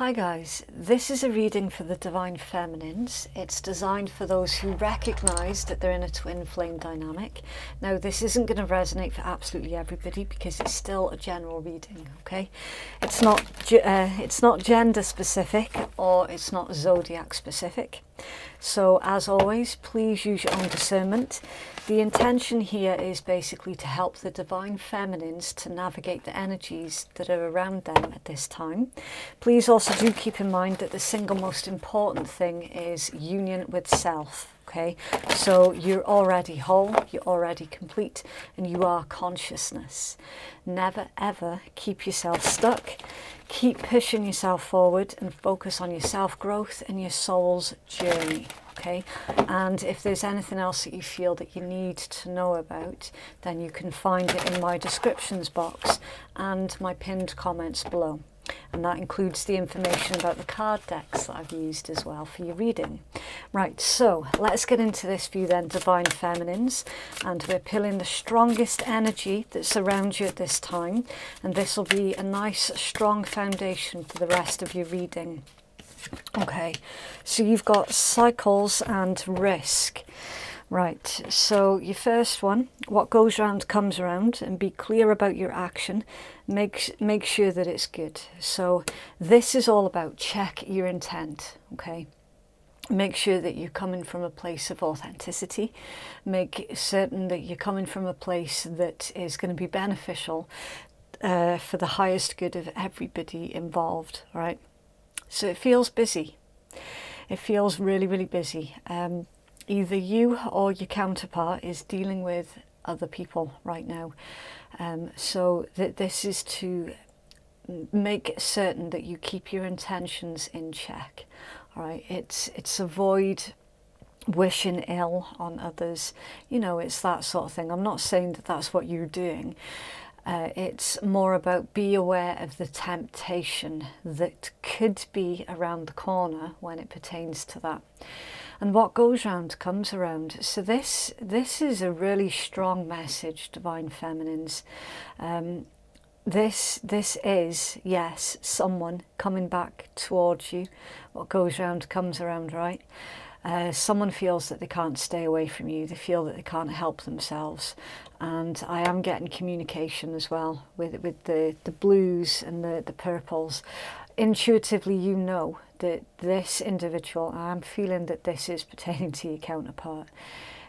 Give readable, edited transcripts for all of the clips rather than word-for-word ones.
Hi guys, this is a reading for the Divine Feminines. It's designed for those who recognise that they're in a twin flame dynamic. Now this isn't going to resonate for absolutely everybody because it's still a general reading, okay? It's not gender specific or it's not zodiac specific. So as always, please use your own discernment. The intention here is basically to help the Divine Feminines to navigate the energies that are around them at this time. Please also do keep in mind that the single most important thing is union with self. Okay, so you're already whole, you're already complete, and you are consciousness. Never ever keep yourself stuck. Keep pushing yourself forward and focus on your self-growth and your soul's journey. Okay, and if there's anything else that you feel that you need to know about, then you can find it in my descriptions box and my pinned comments below. And that includes the information about the card decks that I've used as well for your reading. Right, so let's get into this for you then, Divine Feminines. And we're pulling the strongest energy that's around you at this time. And this will be a nice, strong foundation for the rest of your reading. Okay, so you've got cycles and risk. Right, so your first one, what goes around comes around, and be clear about your action. Make sure that it's good. So this is all about check your intent, okay? Make sure that you're coming from a place of authenticity. Make certain that you're coming from a place that is going to be beneficial for the highest good of everybody involved, right? So it feels busy. It feels really, really busy. Either you or your counterpart is dealing with other people right now. So this is to make certain that you keep your intentions in check. All right, it's avoid wishing ill on others. You know, it's that sort of thing. I'm not saying that that's what you're doing. It's more about be aware of the temptation that could be around the corner when it pertains to that. And what goes round comes around. So this is a really strong message, Divine Feminines. This is, yes, someone coming back towards you. What goes round comes around, right? Someone feels that they can't stay away from you. They feel that they can't help themselves. And I am getting communication as well with the blues and the purples. Intuitively, you know that this individual, I'm feeling that this is pertaining to your counterpart.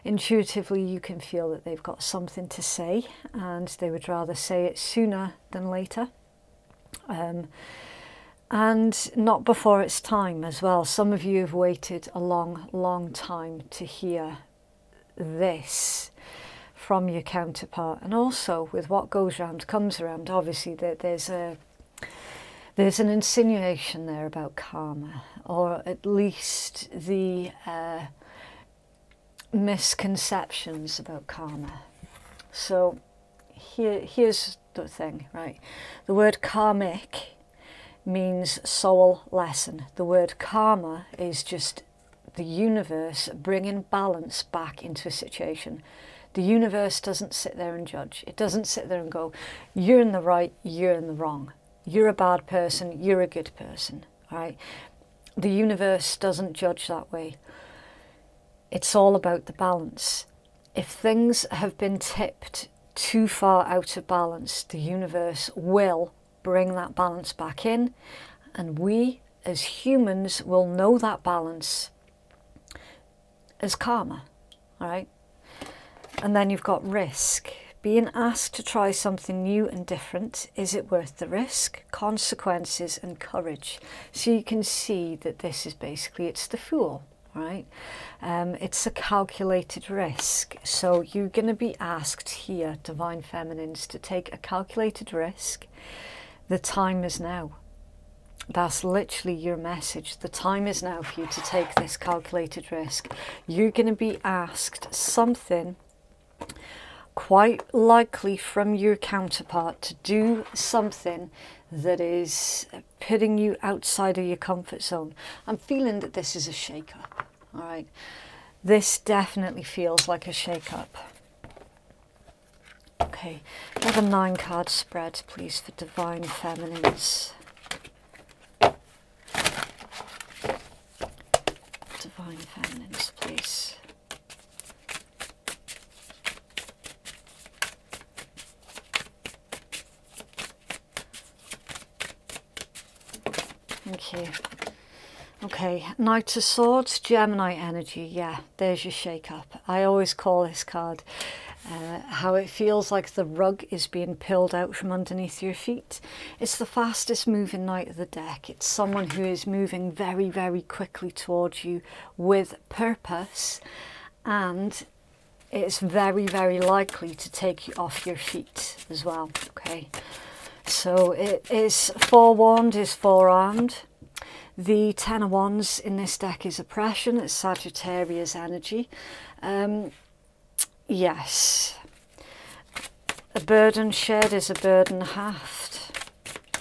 Intuitively, you can feel that they've got something to say and they would rather say it sooner than later. And not before it's time as well. Some of you have waited a long, long time to hear this from your counterpart. And also with what goes around comes around, obviously there's an insinuation there about karma, or at least the misconceptions about karma. So here's the thing, right? The word karmic means soul lesson. The word karma is just the universe bringing balance back into a situation. The universe doesn't sit there and judge. It doesn't sit there and go, you're in the right, you're in the wrong. You're a bad person, you're a good person, all right? The universe doesn't judge that way. It's all about the balance. If things have been tipped too far out of balance, the universe will bring that balance back in, and we as humans will know that balance as karma, all right? And then you've got risk. Being asked to try something new and different, is it worth the risk, consequences and courage? So you can see that this is basically, it's the Fool, right? It's a calculated risk. So you're going to be asked here, Divine Feminines, to take a calculated risk. The time is now. That's literally your message. The time is now for you to take this calculated risk. You're going to be asked something quite likely from your counterpart to do something that is putting you outside of your comfort zone. I'm feeling that this is a shake-up, all right? This definitely feels like a shake-up. Okay, another 9-card spread, please, for Divine Feminines. Thank you. Okay, Knight of Swords, Gemini energy. Yeah, there's your shake-up. I always call this card how it feels like the rug is being pulled out from underneath your feet. It's the fastest moving knight of the deck. It's someone who is moving very, very quickly towards you with purpose, and it's very, very likely to take you off your feet as well. Okay, so it is forewarned, is forearmed. The Ten of Wands in this deck is oppression. It's Sagittarius energy. Yes, a burden shared is a burden halved.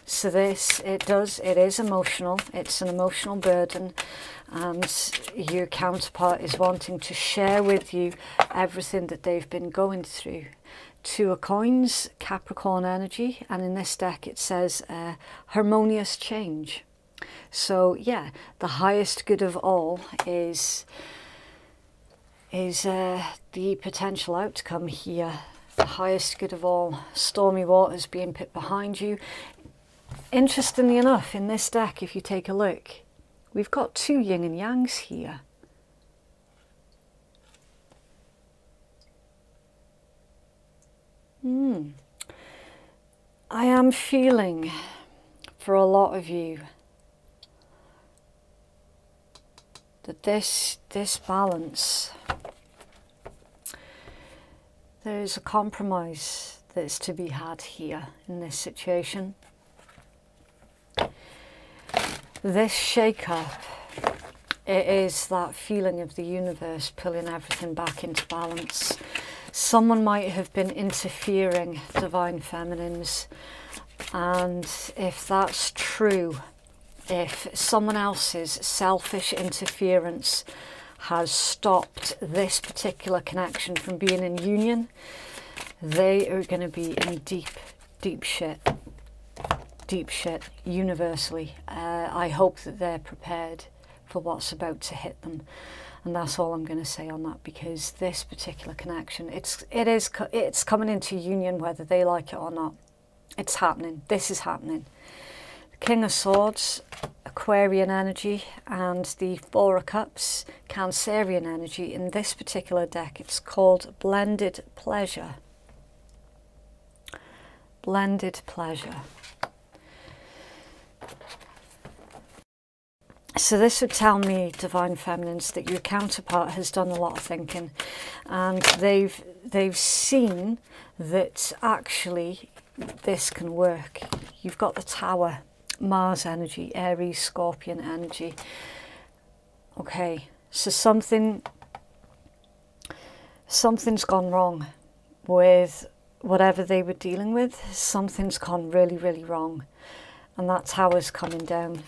So it is emotional. It's an emotional burden, and your counterpart is wanting to share with you everything that they've been going through. Two of Coins, Capricorn energy, and in this deck it says harmonious change. So yeah, the highest good of all is the potential outcome here. The highest good of all, stormy waters being put behind you. Interestingly enough, in this deck, if you take a look, we've got two yin and yangs here. I am feeling, for a lot of you, that this balance, there is a compromise that's to be had here in this situation. This shake-up, it is that feeling of the universe pulling everything back into balance. Someone might have been interfering, Divine Feminines, and if that's true, if someone else's selfish interference has stopped this particular connection from being in union, they are going to be in deep shit universally. I hope that they're prepared for what's about to hit them, and that's all I'm going to say on that, because this particular connection, it's coming into union whether they like it or not. It's happening. This is happening. King of Swords, Aquarian energy, and the Four of Cups, Cancerian energy. In this particular deck, it's called Blended Pleasure. Blended Pleasure. So this would tell me, Divine Feminines, that your counterpart has done a lot of thinking, and they've seen that actually this can work. You've got the Tower, Mars energy, Aries, Scorpion energy. Okay, so something's gone wrong with whatever they were dealing with. Something's gone really, really wrong, and that Tower's coming down.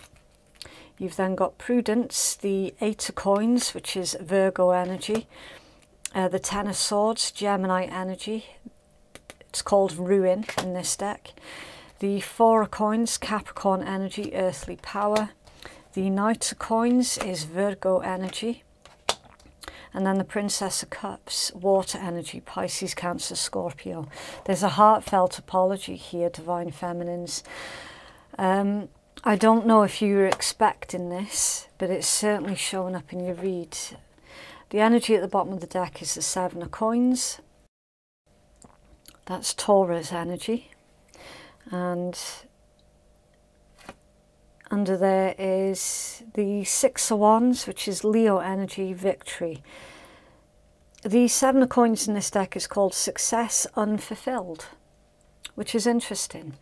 You've then got Prudence, the Eight of Coins, which is Virgo energy, the Ten of Swords, Gemini energy. It's called Ruin in this deck. The Four of Coins, Capricorn energy, earthly power. The Knight of Coins is Virgo energy. And then the Princess of Cups, water energy, Pisces, Cancer, Scorpio. There's a heartfelt apology here, Divine Feminines. I don't know if you were expecting this, but it's certainly showing up in your read. The energy at the bottom of the deck is the Seven of Coins. That's Taurus energy. And under there is the Six of Wands, which is Leo energy, victory. The Seven of Coins in this deck is called Success Unfulfilled, which is interesting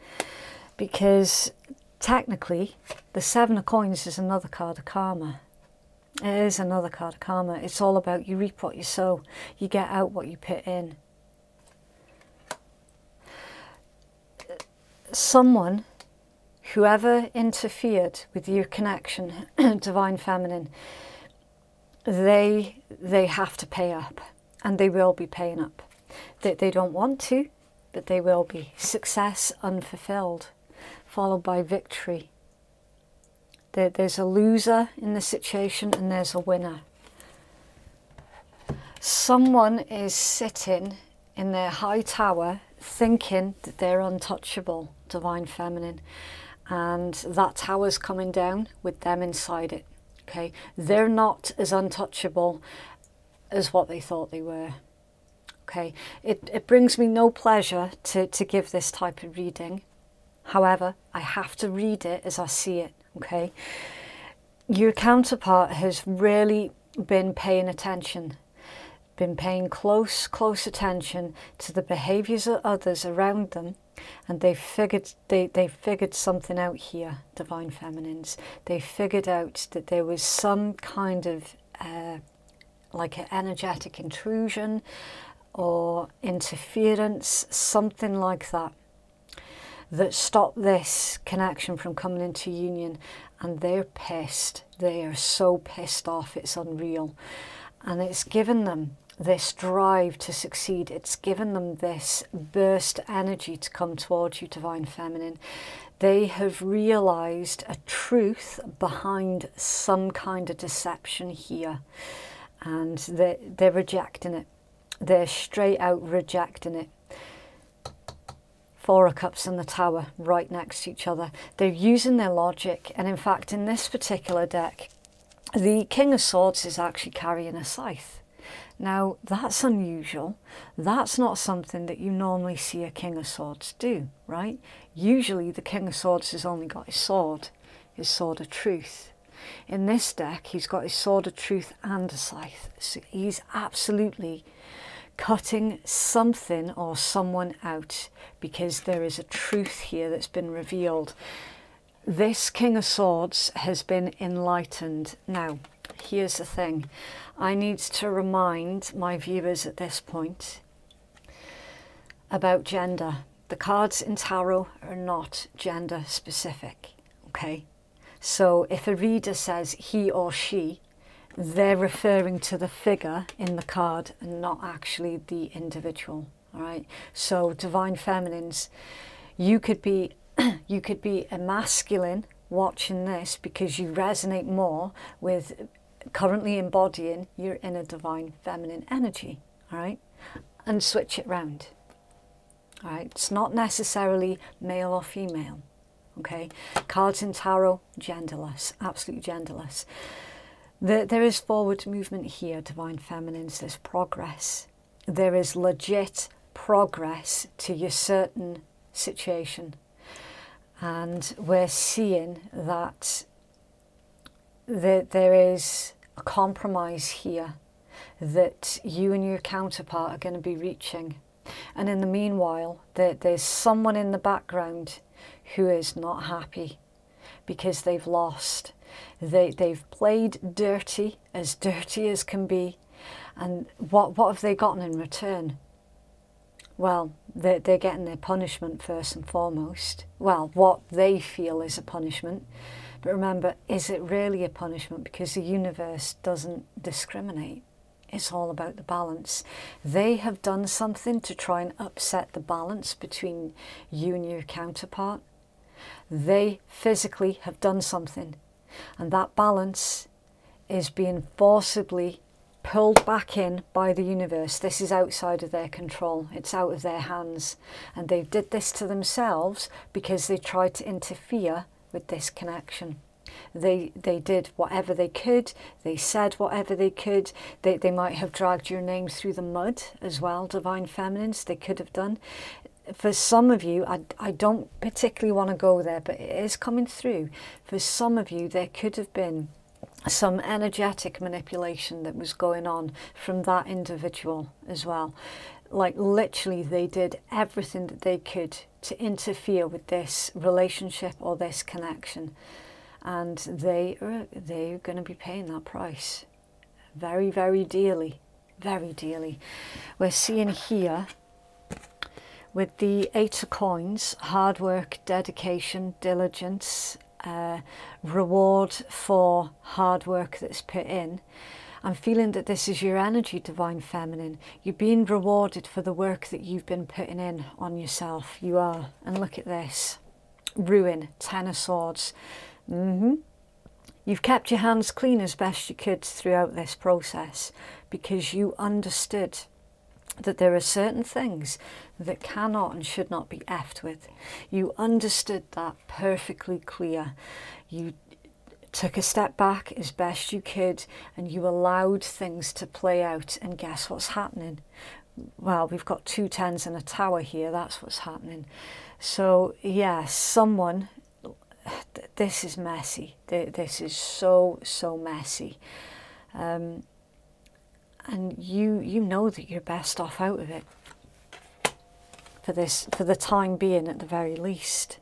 because technically the Seven of Coins is another card of karma. It is another card of karma. It's all about you reap what you sow. You get out what you put in. Someone, whoever interfered with your connection, Divine Feminine, they have to pay up, and they will be paying up. They don't want to, but they will be. Success unfulfilled, followed by victory. There's a loser in the situation and there's a winner. Someone is sitting in their high tower thinking that they're untouchable, Divine Feminine, and that tower's coming down with them inside it. Okay, they're not as untouchable as what they thought they were. Okay, it brings me no pleasure to give this type of reading. However, I have to read it as I see it. Okay, your counterpart has really been paying attention, been paying close attention to the behaviors of others around them, and they figured something out here, Divine Feminines. They figured out that there was some kind of like an energetic intrusion or interference, something like that, that stopped this connection from coming into union, and they're pissed. They are so pissed off, it's unreal. And it's given them this drive to succeed. It's given them this burst energy to come towards you, Divine Feminine. They have realized a truth behind some kind of deception here, and they're rejecting it. They're straight out rejecting it. Four of Cups and the Tower right next to each other. They're using their logic, and in fact in this particular deck the King of Swords is actually carrying a scythe. Now that's unusual. That's not something that you normally see a King of Swords do, right? Usually the King of Swords has only got his sword of truth. In this deck he's got his sword of truth and a scythe. So he's absolutely cutting something or someone out, because there is a truth here that's been revealed. This King of Swords has been enlightened. Now, here's the thing. I need to remind my viewers at this point about gender. The cards in tarot are not gender specific, okay? So if a reader says he or she, they're referring to the figure in the card and not actually the individual. All right, so Divine Feminines, you could be a masculine watching this because you resonate more with currently embodying your inner Divine Feminine energy. All right, and switch it round. All right, it's not necessarily male or female. Okay, cards in tarot, genderless, absolutely genderless. There is forward movement here, Divine Feminines. There's progress. There is legit progress to your certain situation. And we're seeing that there is a compromise here that you and your counterpart are going to be reaching. And in the meanwhile, there's someone in the background who is not happy because they've lost. They've played dirty as can be, and what have they gotten in return? Well, they're getting their punishment first and foremost. Well, what they feel is a punishment. But remember, is it really a punishment? Because the universe doesn't discriminate. It's all about the balance. They have done something to try and upset the balance between you and your counterpart. They physically have done something. And that balance is being forcibly pulled back in by the universe. This is outside of their control. It's out of their hands. And they did this to themselves because they tried to interfere with this connection. They did whatever they could. They said whatever they could. They might have dragged your name through the mud as well, Divine Feminines. They could have done. For some of you, I don't particularly want to go there, but it is coming through. For some of you, there could have been some energetic manipulation that was going on from that individual as well. Like literally they did everything that they could to interfere with this relationship or this connection. And they're going to be paying that price very, very dearly, very dearly. We're seeing here with the Eight of Coins, hard work, dedication, diligence, reward for hard work that's put in. I'm feeling that this is your energy, Divine Feminine. You're being rewarded for the work that you've been putting in on yourself. You are. And look at this. Ruin, Ten of Swords. You've kept your hands clean as best you could throughout this process because you understood that there are certain things that cannot and should not be effed with. You understood that perfectly clear. You took a step back as best you could and you allowed things to play out, and guess what's happening? Well, we've got 2 10s and a tower here. That's what's happening. So yeah, someone, this is messy. This is so messy. And you know that you're best off out of it for the time being, at the very least.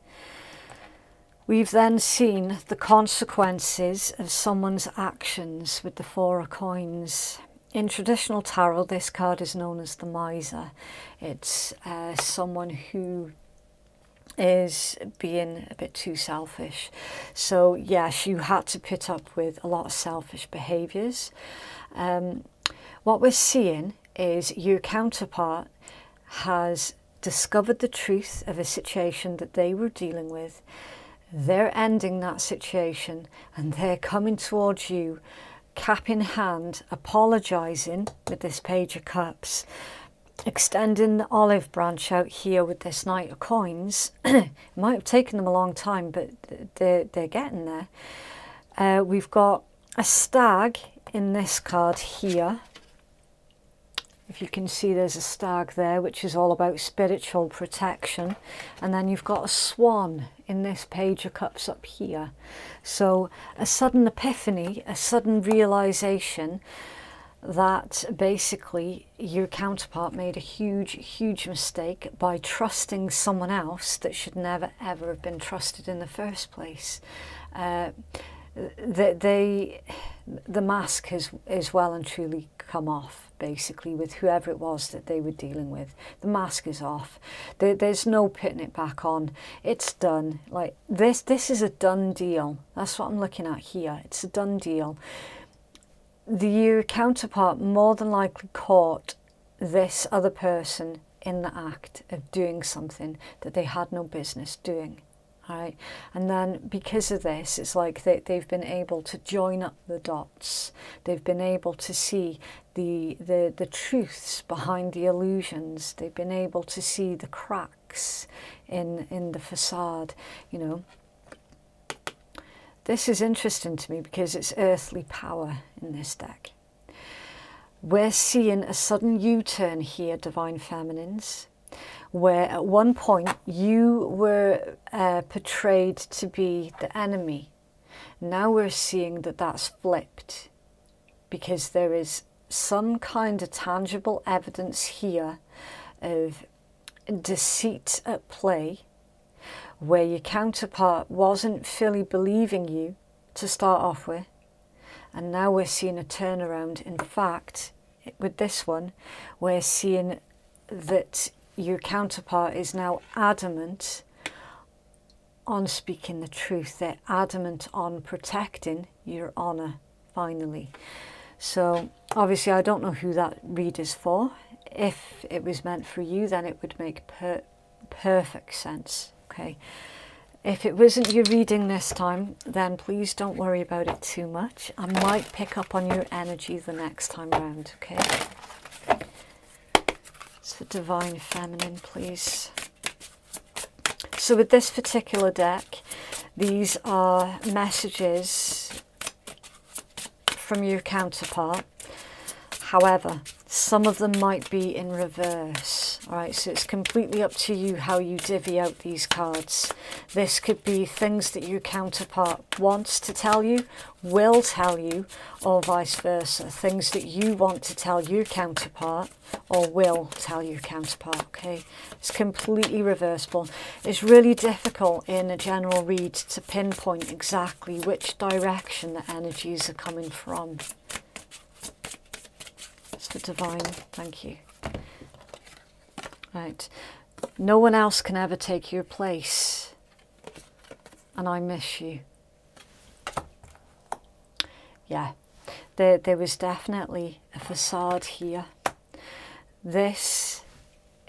We've then seen the consequences of someone's actions with the 4 of coins. In traditional tarot, this card is known as the miser. It's someone who is being a bit too selfish. So yes, you had to put up with a lot of selfish behaviours. What we're seeing is your counterpart has discovered the truth of a situation that they were dealing with. They're ending that situation and they're coming towards you, cap in hand, apologising with this Page of Cups, extending the olive branch out here with this Knight of Coins. It might have taken them a long time, but they're getting there. We've got a stag in this card here. If you can see, there's a stag there, which is all about spiritual protection. And then you've got a swan in this Page of Cups up here. So a sudden epiphany, a sudden realization that basically your counterpart made a huge mistake by trusting someone else that should never ever have been trusted in the first place. The mask has well and truly come off, basically, with whoever it was that they were dealing with. The mask is off. There's no putting it back on. It's done. Like this is a done deal. That's what I'm looking at here. It's a done deal. Your counterpart more than likely caught this other person in the act of doing something that they had no business doing. Right? And then because of this, it's like they've been able to join up the dots. They've been able to see the truths behind the illusions. They've been able to see the cracks in the facade, you know. This is interesting to me because it's earthly power in this deck. We're seeing a sudden U-turn here, Divine Feminines, where at one point you were portrayed to be the enemy. Now we're seeing that that's flipped, because there is some kind of tangible evidence here of deceit at play, where your counterpart wasn't fully believing you to start off with, and now we're seeing a turnaround. In fact, with this one, we're seeing that your counterpart is now adamant on speaking the truth. They're adamant on protecting your honour, finally. So obviously I don't know who that read is for. If it was meant for you, then it would make perfect sense. Okay. If it wasn't your reading this time, then please don't worry about it too much. I might pick up on your energy the next time round, okay? It's the Divine Feminine, please. So with this particular deck, these are messages from your counterpart. However, some of them might be in reverse. All right, so it's completely up to you how you divvy out these cards. This could be things that your counterpart wants to tell you, will tell you, or vice versa. Things that you want to tell your counterpart or will tell your counterpart, okay? It's completely reversible. It's really difficult in a general read to pinpoint exactly which direction the energies are coming from. It's the Divine, thank you. Right, no one else can ever take your place, and I miss you. Yeah, there was definitely a facade here. This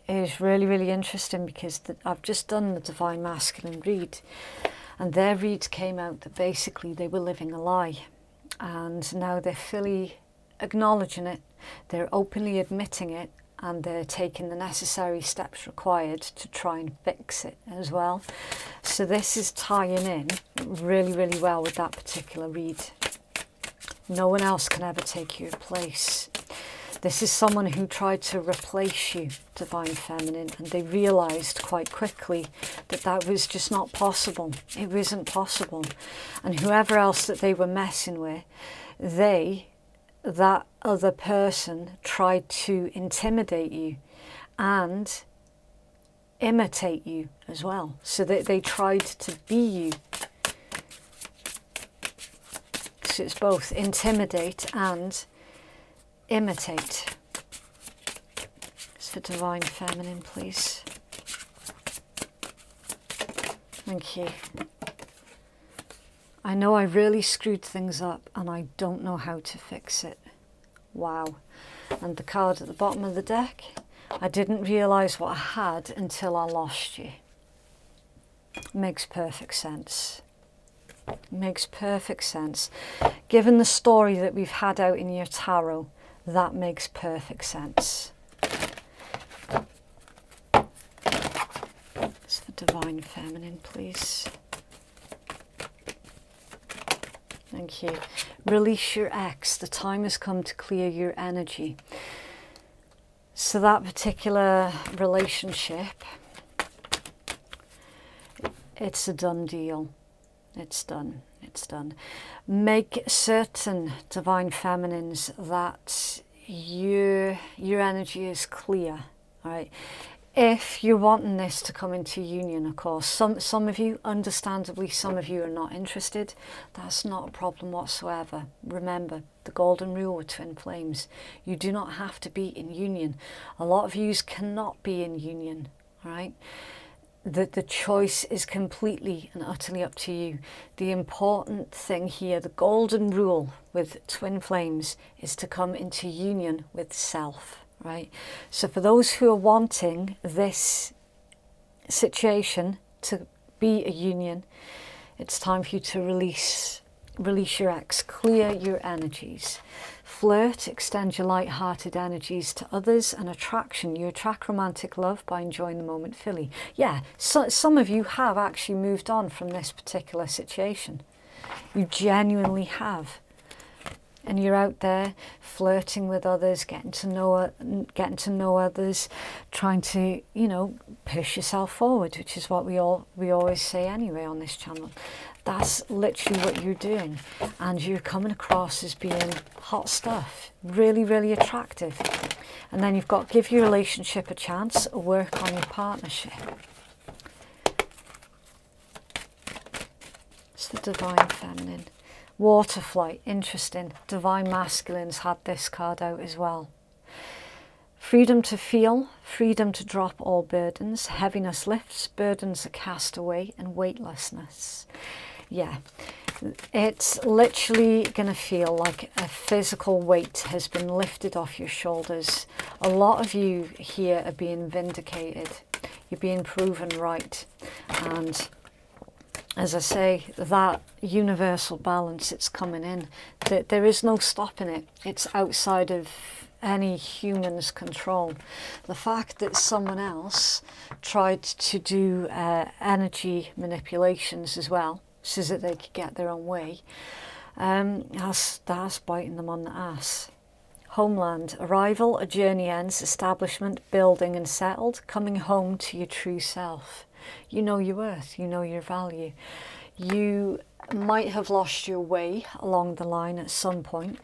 is really interesting because I've just done the Divine Masculine read, and their read came out that basically they were living a lie, and now they're fully acknowledging it, they're openly admitting it, and they're taking the necessary steps required to try and fix it as well. So this is tying in really, really well with that particular read. No one else can ever take your place. This is someone who tried to replace you, Divine Feminine, and they realised quite quickly that that was just not possible. It wasn't possible. And whoever else that they were messing with, that other person tried to intimidate you and imitate you as well. So that they tried to be you. So it's both intimidate and imitate. It's for Divine Feminine, please. Thank you. I know I really screwed things up and I don't know how to fix it. Wow. And the card at the bottom of the deck, I didn't realise what I had until I lost you. Makes perfect sense. Makes perfect sense. Given the story that we've had out in your tarot, that makes perfect sense. It's for Divine Feminine, please. Thank you. Release your ex. The time has come to clear your energy. So that particular relationship, it's a done deal. It's done. It's done. Make certain, Divine Feminines, that your energy is clear. All right. If you're wanting this to come into union, of course, some of you, understandably, some of you are not interested. That's not a problem whatsoever. Remember, the golden rule with twin flames, you do not have to be in union. A lot of yous cannot be in union, all right? The choice is completely and utterly up to you. The important thing here, the golden rule with twin flames, is to come into union with self. Right, so for those who are wanting this situation to be a union, it's time for you to release your ex, clear your energies, flirt, extend your light-hearted energies to others, and attraction. You attract romantic love by enjoying the moment fully. Yeah, so some of you have actually moved on from this particular situation. You genuinely have. And you're out there flirting with others, getting to know others, trying to, you know, push yourself forward, which is what we always say anyway on this channel. That's literally what you're doing, and you're coming across as being hot stuff, really, really attractive. And then you've got to give your relationship a chance, work on your partnership. It's the Divine Feminine. Waterfly, interesting. Divine Masculines had this card out as well. Freedom to feel, freedom to drop all burdens. Heaviness lifts, burdens are cast away, and weightlessness. Yeah, it's literally going to feel like a physical weight has been lifted off your shoulders. A lot of you here are being vindicated. You're being proven right. And as I say, that universal balance, it's coming in. There is no stopping it. It's outside of any human's control. The fact that someone else tried to do energy manipulations as well, so that they could get their own way, that's biting them on the ass. Homeland, arrival, a journey ends, establishment, building and settled, coming home to your true self. You know your worth, you know your value. You might have lost your way along the line at some point,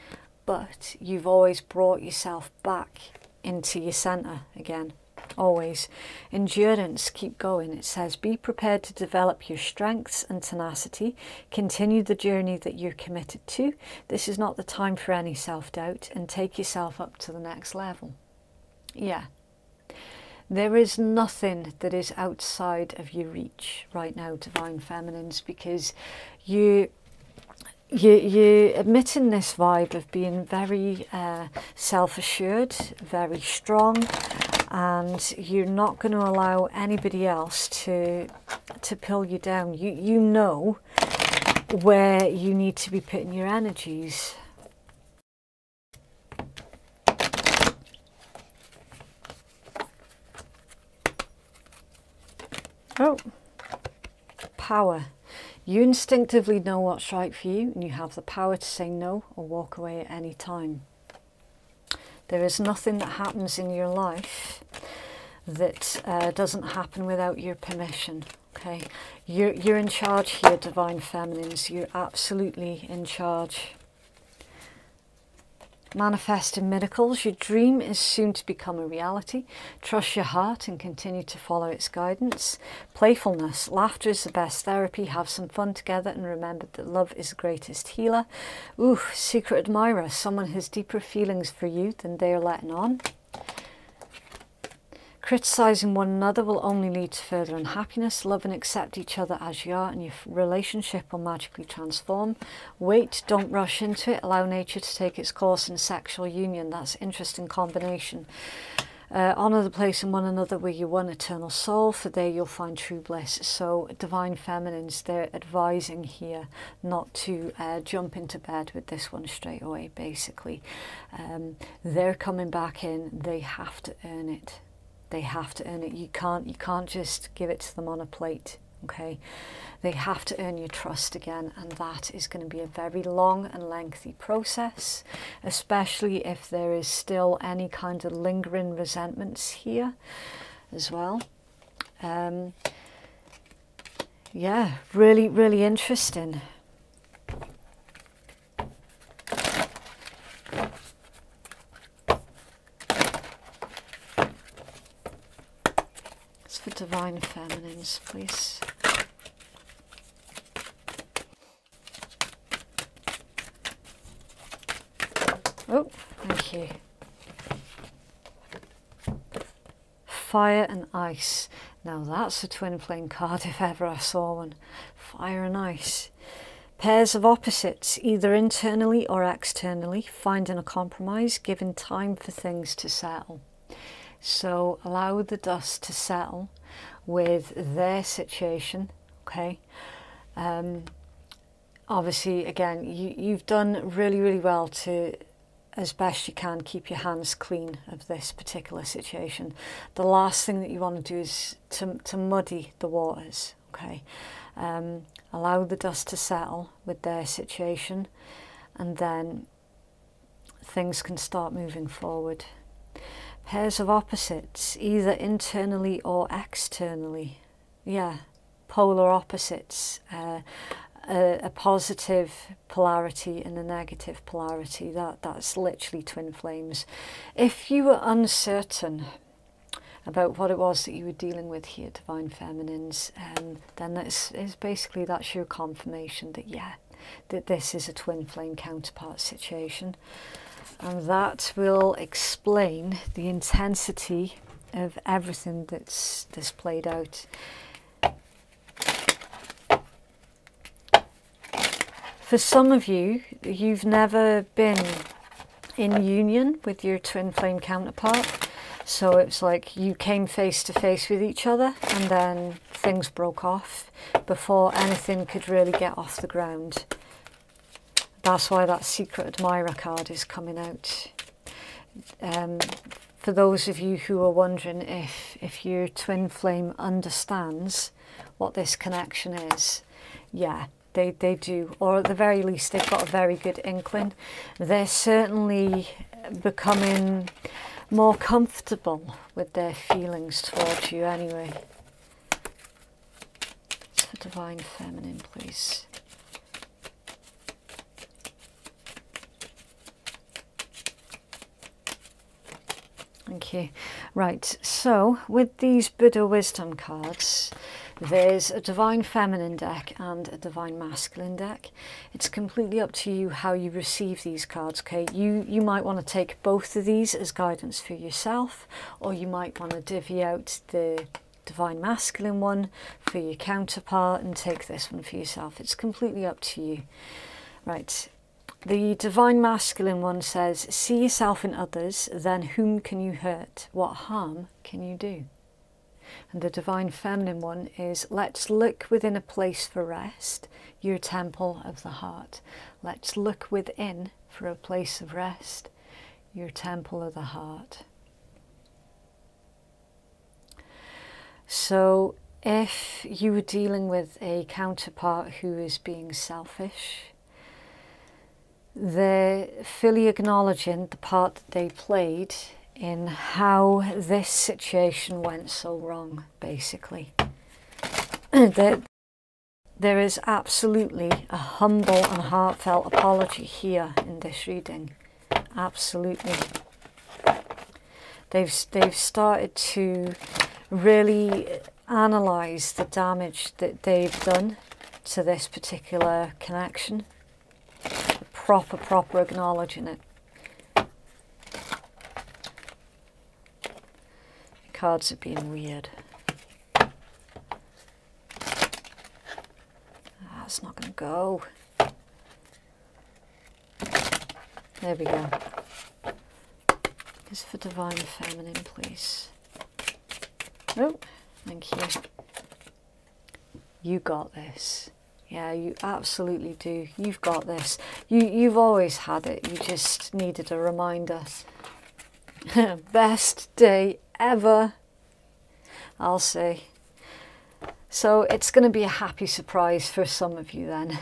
but you've always brought yourself back into your centre again. Always. Endurance, keep going. It says, be prepared to develop your strengths and tenacity. Continue the journey that you're committed to. This is not the time for any self-doubt, and take yourself up to the next level. Yeah. There is nothing that is outside of your reach right now, Divine Feminines, because you're emitting this vibe of being very self-assured, very strong, and you're not going to allow anybody else to pull you down. You know where you need to be putting your energies. Oh, power. You instinctively know what's right for you, and you have the power to say no or walk away at any time. There is nothing that happens in your life that doesn't happen without your permission. Okay, you're in charge here, Divine Feminines. You're absolutely in charge. Manifesting miracles. Your dream is soon to become a reality. Trust your heart and continue to follow its guidance. Playfulness. Laughter is the best therapy. Have some fun together and remember that love is the greatest healer. Ooh, secret admirer. Someone has deeper feelings for you than they are letting on. Criticizing one another will only lead to further unhappiness. Love and accept each other as you are and your relationship will magically transform. Wait, don't rush into it. Allow nature to take its course in sexual union. That's an interesting combination. Honour the place in one another where you one eternal soul, for there you'll find true bliss. So Divine Feminines, they're advising here not to jump into bed with this one straight away, basically. They're coming back in. They have to earn it. They have to earn it. You can't just give it to them on a plate, okay? They have to earn your trust again, and that is going to be a very long and lengthy process, especially if there is still any kind of lingering resentments here as well. Yeah, really, really interesting. For Divine Feminines, please. Oh, thank you. Fire and ice. Now that's a twin flame card if ever I saw one. Fire and ice. Pairs of opposites, either internally or externally, finding a compromise, giving time for things to settle. So allow the dust to settle with their situation, okay? Obviously, again, you've done really, really well to, as best you can, keep your hands clean of this particular situation. The last thing that you want to do is to muddy the waters, okay? Allow the dust to settle with their situation, and then things can start moving forward. Pairs of opposites, either internally or externally. Yeah, polar opposites. A positive polarity and a negative polarity. That's literally twin flames. If you were uncertain about what it was that you were dealing with here, Divine Feminines, then that's your confirmation that, yeah, that this is a twin flame counterpart situation. And that will explain the intensity of everything that's played out. For some of you, you've never been in union with your twin flame counterpart. So it's like you came face to face with each other and then things broke off before anything could really get off the ground. That's why that secret admirer card is coming out. For those of you who are wondering if your twin flame understands what this connection is, yeah, they do, or at the very least they've got a very good inkling. They're certainly becoming more comfortable with their feelings towards you anyway. It's for Divine Feminine, please. Thank you. Right, so with these Buddha Wisdom cards, there's a Divine Feminine deck and a Divine Masculine deck. It's completely up to you how you receive these cards, okay? You might want to take both of these as guidance for yourself, or you might want to divvy out the Divine Masculine one for your counterpart and take this one for yourself. It's completely up to you. Right. The Divine Masculine one says, see yourself in others, then whom can you hurt? What harm can you do? And the Divine Feminine one is, let's look within a place for rest, your temple of the heart. Let's look within for a place of rest, your temple of the heart. So If you were dealing with a counterpart who is being selfish, they're fully acknowledging the part that they played in how this situation went so wrong, basically. There is absolutely a humble and heartfelt apology here in this reading. Absolutely. They've started to really analyse the damage that they've done to this particular connection. Proper acknowledging it. Cards are being weird. That's not going to go. There we go. Just for Divine Feminine, please. Oh, thank you. You got this. Yeah, you absolutely do. You've got this. You've always had it. You just needed a reminder. Best day ever, I'll say. So it's going to be a happy surprise for some of you then.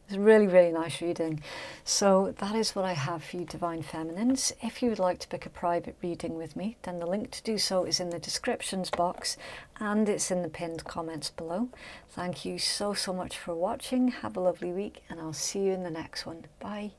It's a really nice reading. So that is what I have for you, Divine Feminines. If you would like to book a private reading with me, then the link to do so is in the descriptions box and it's in the pinned comments below. Thank you so much for watching. Have a lovely week and I'll see you in the next one. Bye.